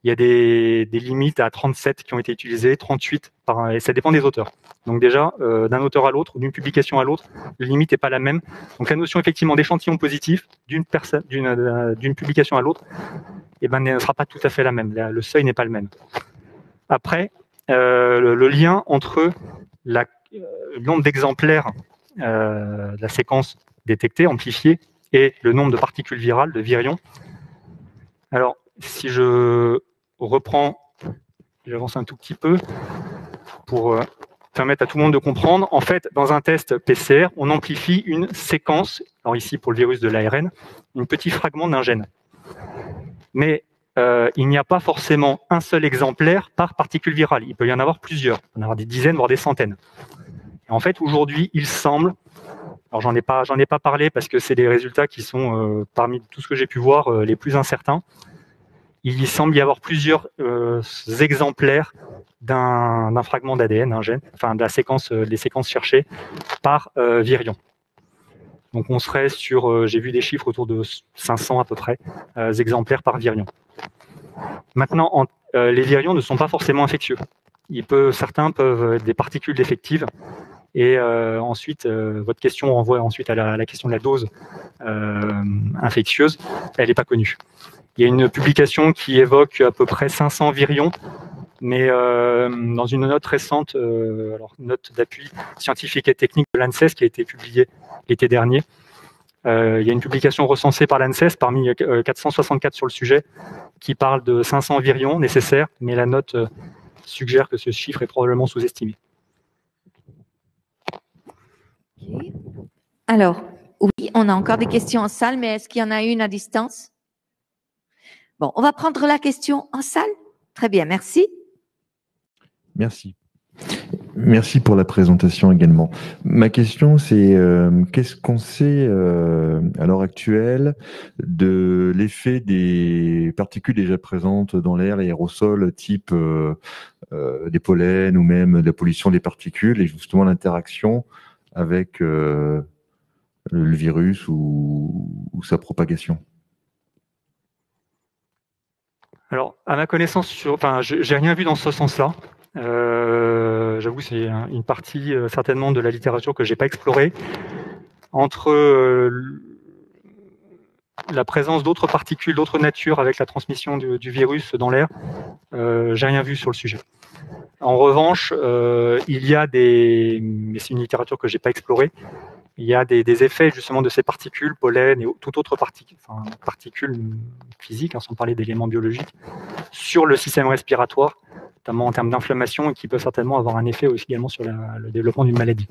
Il y a des limites à 37 qui ont été utilisées, 38, et ça dépend des auteurs. Donc déjà, d'un auteur à l'autre, ou d'une publication à l'autre, la limite n'est pas la même. Donc la notion effectivement d'échantillon positif d'une publication à l'autre, ne sera pas tout à fait la même. Le seuil n'est pas le même. Après, le lien entre le nombre d'exemplaires de la séquence détectée, amplifiée, et le nombre de particules virales, de virions. Alors, si je reprends, j'avance un tout petit peu pour permettre à tout le monde de comprendre. En fait, dans un test PCR, on amplifie une séquence, alors ici pour le virus de l'ARN, un petit fragment d'un gène. Mais il n'y a pas forcément un seul exemplaire par particule virale. Il peut y en avoir plusieurs, il peut y en avoir des dizaines, voire des centaines. Et en fait, aujourd'hui, il semble, alors j'en ai pas parlé parce que c'est des résultats qui sont, parmi tout ce que j'ai pu voir, les plus incertains. Il semble y avoir plusieurs exemplaires d'un fragment d'ADN, un gène, enfin de la séquence, des séquences cherchées par virion. Donc on serait sur, j'ai vu des chiffres autour de 500 à peu près exemplaires par virion. Maintenant, les virions ne sont pas forcément infectieux. Certains peuvent être des particules défectives. Et ensuite, votre question renvoie ensuite à la question de la dose infectieuse. Elle n'est pas connue. Il y a une publication qui évoque à peu près 500 virions, mais dans une note récente, note d'appui scientifique et technique de l'ANSES qui a été publiée l'été dernier, il y a une publication recensée par l'ANSES parmi 464 sur le sujet qui parle de 500 virions nécessaires, mais la note suggère que ce chiffre est probablement sous-estimé. Okay. Alors, oui, on a encore des questions en salle, mais est-ce qu'il y en a une à distance? Bon, on va prendre la question en salle. Très bien, merci. Merci. Merci pour la présentation également. Ma question, c'est qu'est-ce qu'on sait à l'heure actuelle de l'effet des particules déjà présentes dans l'air, les aérosols type des pollens ou même de la pollution des particules et justement l'interaction avec le virus ou sa propagation? Alors, à ma connaissance, j'ai rien vu dans ce sens-là. J'avoue, c'est une partie certainement de la littérature que j'ai pas explorée. Entre la présence d'autres particules, d'autres natures avec la transmission du virus dans l'air, j'ai rien vu sur le sujet. En revanche, il y a mais c'est une littérature que j'ai pas explorée. Il y a des effets justement de ces particules, pollen et toute autre particules physiques, sans parler d'éléments biologiques, sur le système respiratoire, notamment en termes d'inflammation, et qui peut certainement avoir un effet aussi également sur le développement d'une maladie.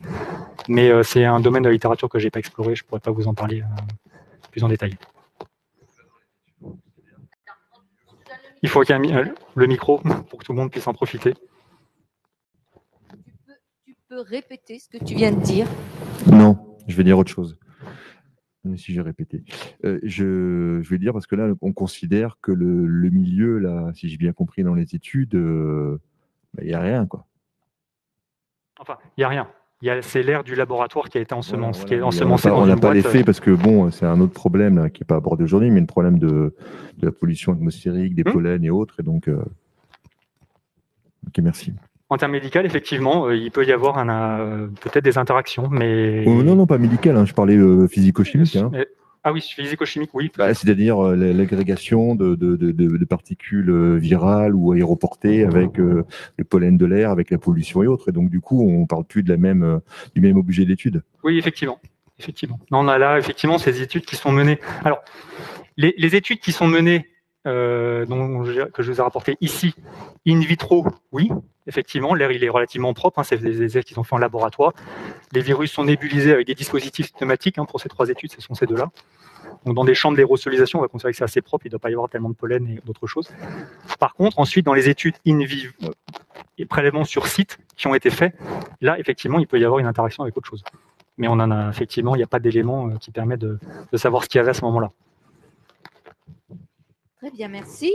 Mais c'est un domaine de la littérature que j'ai pas exploré, je pourrais pas vous en parler plus en détail. Il faut qu'il y ait le micro pour que tout le monde puisse en profiter. Tu peux répéter ce que tu viens de dire? Non. Je vais dire autre chose. Si j'ai répété. Je vais dire parce que là, on considère que le milieu, là, si j'ai bien compris dans les études, il n'y a rien, quoi. Enfin, il n'y a rien. C'est l'air du laboratoire qui a été ensemencé. On n'a pas les faits parce que bon, c'est un autre problème là, qui n'est pas abordé aujourd'hui, mais le problème de la pollution atmosphérique, des pollens et autres. Et donc, ok, merci. En termes médicaux, effectivement, il peut y avoir peut-être des interactions, mais... non, pas médical, hein, je parlais physico-chimique. Hein. Ah oui, physico-chimique, oui. C'est-à-dire l'agrégation de particules virales ou aéroportées avec le pollen de l'air, avec la pollution et autres. Et donc, du coup, on ne parle plus du même objet d'étude. Oui, effectivement. Non, on a là, effectivement, ces études qui sont menées. Alors, les études qui sont menées, que je vous ai rapportées ici, in vitro, oui. Effectivement, l'air il est relativement propre, c'est des essais qui sont faits en laboratoire. Les virus sont nébulisés avec des dispositifs pneumatiques, pour ces 3 études, ce sont ces 2-là. Donc dans des chambres d'aérosolisation, on va considérer que c'est assez propre, il ne doit pas y avoir tellement de pollen et d'autres choses. Par contre, ensuite, dans les études in vivo et prélèvements sur site qui ont été faits, là, effectivement, il peut y avoir une interaction avec autre chose. Mais on en a, effectivement, il n'y a pas d'éléments qui permettent de savoir ce qu'il y avait à ce moment-là. Très bien, merci.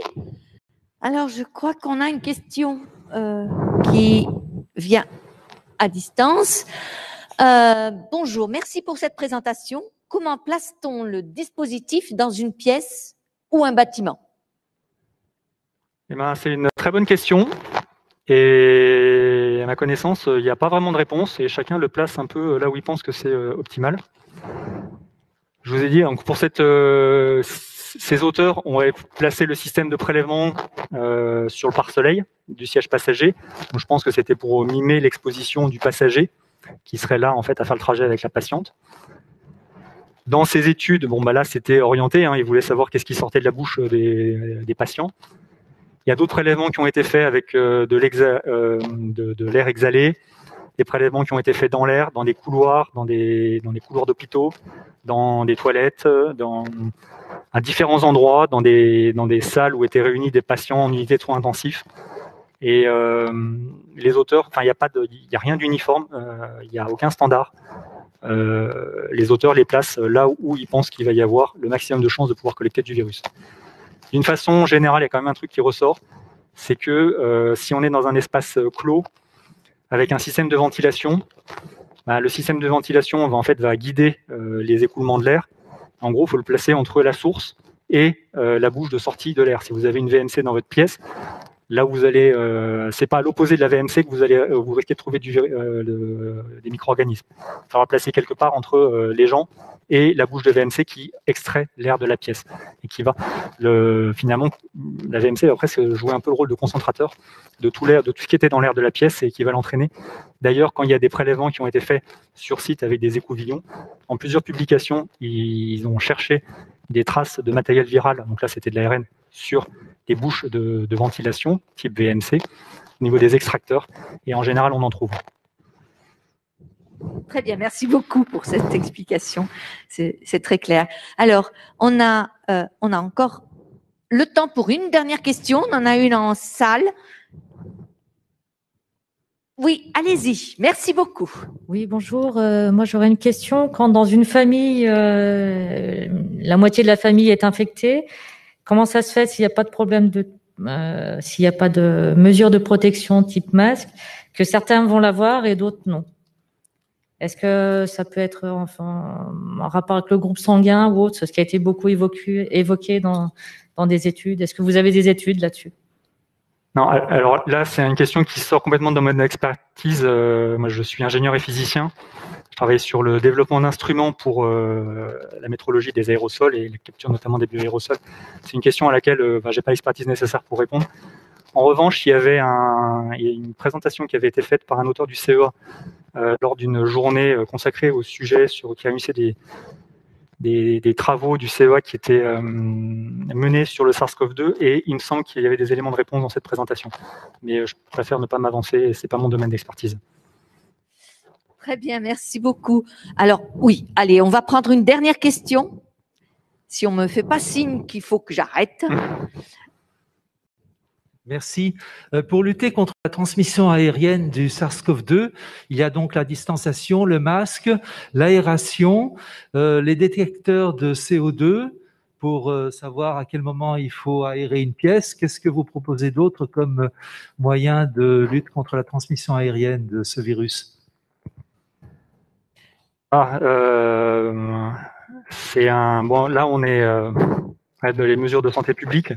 Alors, je crois qu'on a une question qui vient à distance. Bonjour, merci pour cette présentation. Comment place-t-on le dispositif dans une pièce ou un bâtiment? C'est une très bonne question. Et à ma connaissance, il n'y a pas vraiment de réponse et chacun le place un peu là où il pense que c'est optimal. Je vous ai dit, donc pour ces auteurs ont placé le système de prélèvement sur le pare-soleil du siège passager. Donc, je pense que c'était pour mimer l'exposition du passager qui serait là en fait à faire le trajet avec la patiente. Dans ces études, là c'était orienté, ils voulaient savoir qu'est-ce qui sortait de la bouche des patients. Il y a d'autres prélèvements qui ont été faits avec de l'air exhalé, des prélèvements qui ont été faits dans l'air, dans des couloirs, dans des couloirs d'hôpitaux, dans des toilettes, à différents endroits, dans des salles où étaient réunis des patients en unité de soins intensifs. Et les auteurs, enfin, il n'y a rien d'uniforme, il n'y a aucun standard. Les auteurs les placent là où ils pensent qu'il va y avoir le maximum de chances de pouvoir collecter du virus. D'une façon générale, il y a quand même un truc qui ressort, c'est que si on est dans un espace clos, avec un système de ventilation, le système de ventilation va guider les écoulements de l'air. En gros, il faut le placer entre la source et la bouche de sortie de l'air. Si vous avez une VMC dans votre pièce, là où vous allez, c'est pas à l'opposé de la VMC que vous risquez de trouver des micro-organismes. Il faudra placer quelque part entre les gens et la bouche de VMC qui extrait l'air de la pièce et qui va finalement, la VMC va presque jouer un peu le rôle de concentrateur de tout l'air, de tout ce qui était dans l'air de la pièce et qui va l'entraîner. D'ailleurs, quand il y a des prélèvements qui ont été faits sur site avec des écouvillons, en plusieurs publications, ils ont cherché des traces de matériel viral, donc là c'était de l'ARN, sur des bouches de ventilation type VMC au niveau des extracteurs, et en général on en trouve. Très bien, merci beaucoup pour cette explication, c'est très clair. Alors, on a encore le temps pour une dernière question, on en a une en salle. Oui, allez-y, merci beaucoup. Oui, bonjour. Moi, j'aurais une question. Quand dans une famille, la moitié de la famille est infectée, comment ça se fait s'il n'y a pas de problème s'il n'y a pas de mesures de protection type masque, que certains vont l'avoir et d'autres non? Est-ce que ça peut être en rapport avec le groupe sanguin ou autre, ce qui a été beaucoup évoqué dans des études? Est-ce que vous avez des études là-dessus? Non, alors là, c'est une question qui sort complètement de mon expertise. Moi, je suis ingénieur et physicien. Je travaille sur le développement d'instruments pour la métrologie des aérosols et la capture notamment des bioaérosols. C'est une question à laquelle j'ai pas l'expertise nécessaire pour répondre. En revanche, il y a une présentation qui avait été faite par un auteur du CEA lors d'une journée consacrée au sujet qui a réuni des travaux du CEA qui étaient menés sur le SARS-CoV-2, et il me semble qu'il y avait des éléments de réponse dans cette présentation. Mais je préfère ne pas m'avancer, c'est pas mon domaine d'expertise. Très bien, merci beaucoup. Alors, oui, allez, on va prendre une dernière question. Si on ne me fait pas signe qu'il faut que j'arrête. Merci. Pour lutter contre la transmission aérienne du SARS-CoV-2, il y a donc la distanciation, le masque, l'aération, les détecteurs de CO2 pour savoir à quel moment il faut aérer une pièce. Qu'est-ce que vous proposez d'autre comme moyen de lutte contre la transmission aérienne de ce virus? Là, on est de les mesures de santé publique.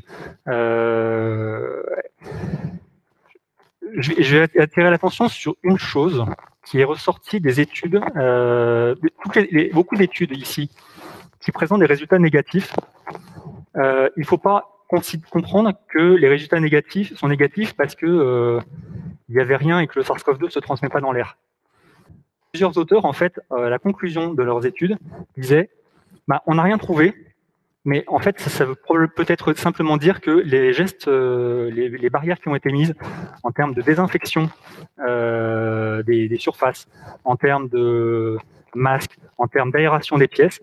Je vais attirer l'attention sur une chose qui est ressortie des études, beaucoup d'études ici qui présentent des résultats négatifs. Il ne faut pas comprendre que les résultats négatifs sont négatifs parce que il n'y avait rien et que le SARS-CoV-2 ne se transmet pas dans l'air. Plusieurs auteurs, en fait, à la conclusion de leurs études, disaient on n'a rien trouvé, mais en fait, ça veut peut-être simplement dire que les gestes, les barrières qui ont été mises en termes de désinfection des surfaces, en termes de masques, en termes d'aération des pièces,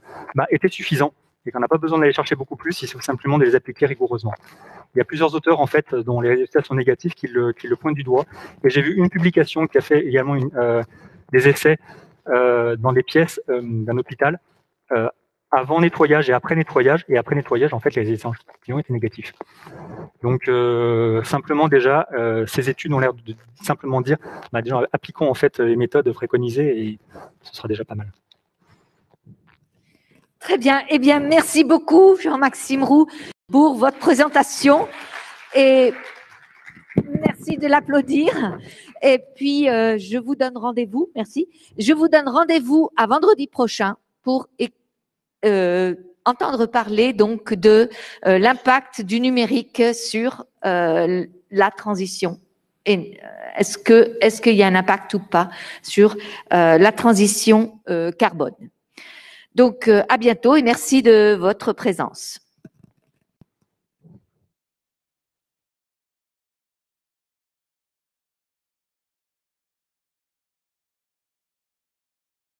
étaient suffisants et qu'on n'a pas besoin d'aller chercher beaucoup plus, il faut simplement de les appliquer rigoureusement. Il y a plusieurs auteurs, en fait, dont les résultats sont négatifs qui le pointent du doigt. Et j'ai vu une publication qui a fait également des essais dans des pièces d'un hôpital avant nettoyage et après nettoyage. Et après nettoyage, en fait, les échantillons étaient négatifs. Donc, simplement déjà, ces études ont l'air de simplement dire, déjà, appliquons en fait les méthodes préconisées et ce sera déjà pas mal. Très bien. Eh bien, merci beaucoup, Jean-Maxime Roux, pour votre présentation. Et merci de l'applaudir. Et puis, je vous donne rendez-vous. Merci. Je vous donne rendez-vous à vendredi prochain pour entendre parler donc de l'impact du numérique sur la transition. Et est-ce qu'il y a un impact ou pas sur la transition carbone? Donc, à bientôt et merci de votre présence.